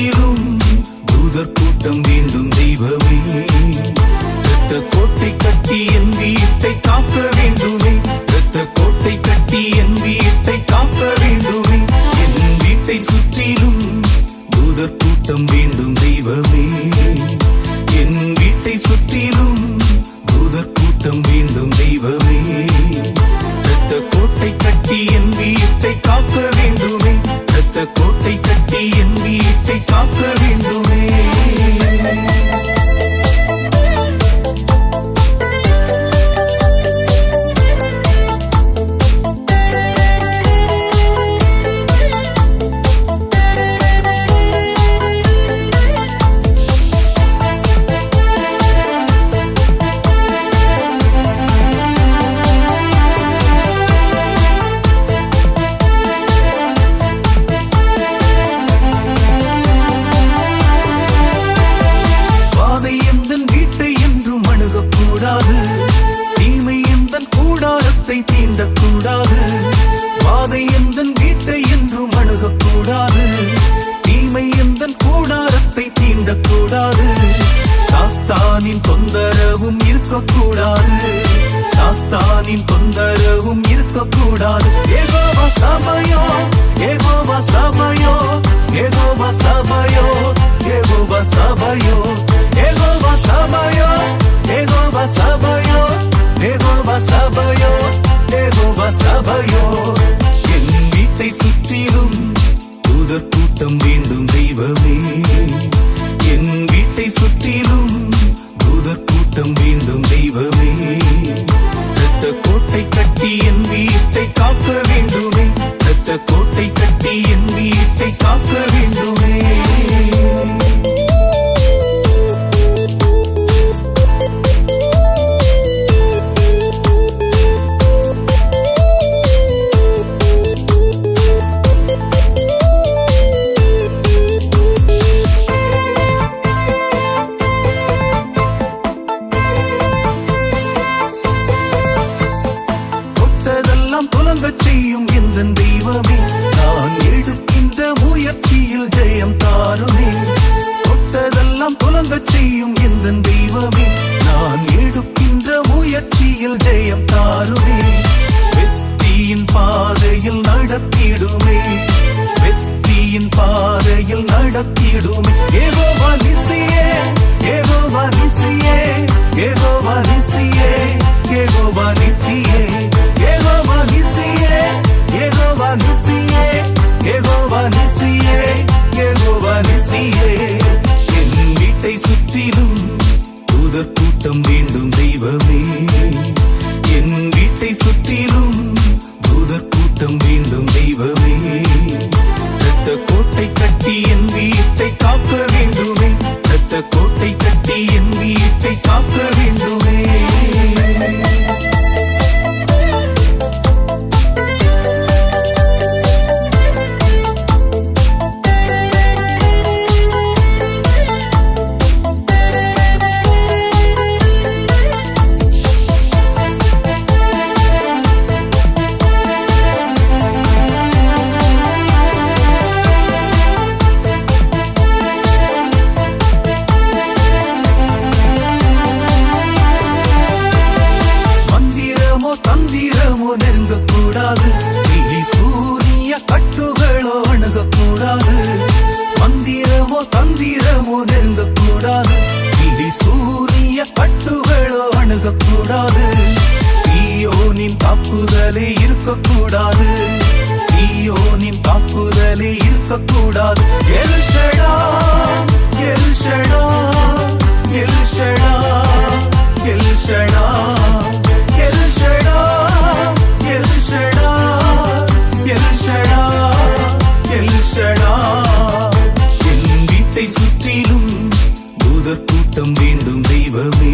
சுற்றிலும் தூதர் கூட்டம் வேண்டும் தெய்வமே. இரத்த கோட்டை கட்டி என் வீட்டை காக்க வேண்டுமே. இரத்த கோட்டை கட்டி என் வீட்டை காக்க வேண்டுமே. என் வீட்டை சுற்றிலும் தூதர் கூட்டம் வேண்டும் தெய்வமே. என் வீட்டை சுற்றிலும் தூதர் கூட்டம் வேண்டும் தெய்வமே. இரத்த கோட்டை கட்டி என் வீட்டை காக்க வேண்டுமே. இரத்த கோட்டை கட்டி என் வீட்டை காக்க வேண்டுமே. தீமை எந்தன் கூடாரத்தை தீண்டக்கூடாது. வாதை எந்தன் வீட்டை என்றும் அணுகக்கூடாது. தீமை எந்தன் கூடாரத்தை தீண்டக்கூடாது. சாத்தானின் தொந்தரவும் இருக்கக்கூடாது. சாத்தானின் தொந்தரவும் இருக்கக்கூடாது. யெகோவா சபையோ, யெகோவா சபையோ, யெகோவா சபையோ, யெகோவா சபையோ, யெகோவா சபையோ, யெகோவா சபையோ, யெகோவா சபையோ, யெகோவா சபையோ. என் வீட்டை சுற்றிலும் தூதர் கூட்டம் வேண்டும் தெய்வமே. என் வீட்டை சுற்றிலும் தூதர் கூட்டம் வேண்டும் தெய்வமே. இரத்த கோட்டை கட்டி என் வீட்டை காக்க வேண்டுமே. இரத்த கோட்டை கட்டி என் வீட்டை காக்க வேண்டுமே. துலங்கச் செய்யும் எந்தன் தெய்வமே. நான் எடுக்கின்ற முயற்சியில் ஜெயம் தாருமே. தொட்டதெல்லாம் துலங்கச் செய்யும் எந்தன் தெய்வமே. நான் எடுக்கின்ற முயற்சியில் ஜெயம் தாருமே. வெற்றியின் பாதையில் நடத்திடுமே. வெற்றியின் பாதையில் நடத்திடுமே. யெகோவா நிசியே, யெகோவா நிசியே, யெகோவா நிசியே, யெகோவா நிசியே, யெகோவா நிசியே, யெகோவா நிசியே, யெகோவா நிசியே, யெகோவா நிசியே. என் வீட்டை சுற்றிலும் தூதர் கூட்டம் வேண்டும் தெய்வமே. என் வீட்டை சுற்றிலும் தூதர் கூட்டம் வேண்டும் தெய்வமே. இரத்த கோட்டை கட்டி என் வீட்டை காக்க வேண்டுமே. இரத்த கோட்டை கட்டி என் வீட்டை காக்க வேண்டுமே. தந்திரமோ நெருங்கக்கூடாது. இடி சூரிய கட்டுகளோ அணுகக்கூடாது. மந்திரமோ தந்திரமோ நெருங்கக்கூடாது. இடி சூரிய கட்டுகளோ அணுகக்கூடாது. தீயோனின் தாக்குதலே இருக்கக்கூடாது. தீயோனின் தாக்குதலே இருக்கக்கூடாது. El Shaddai, El Shaddai, El Shaddai, El Shaddai, El Shaddai, El Shaddai, El Shaddai, El Shaddai. என் வீட்டை சுற்றிலும் தூதர் கூட்டம் வேண்டும் தெய்வமே.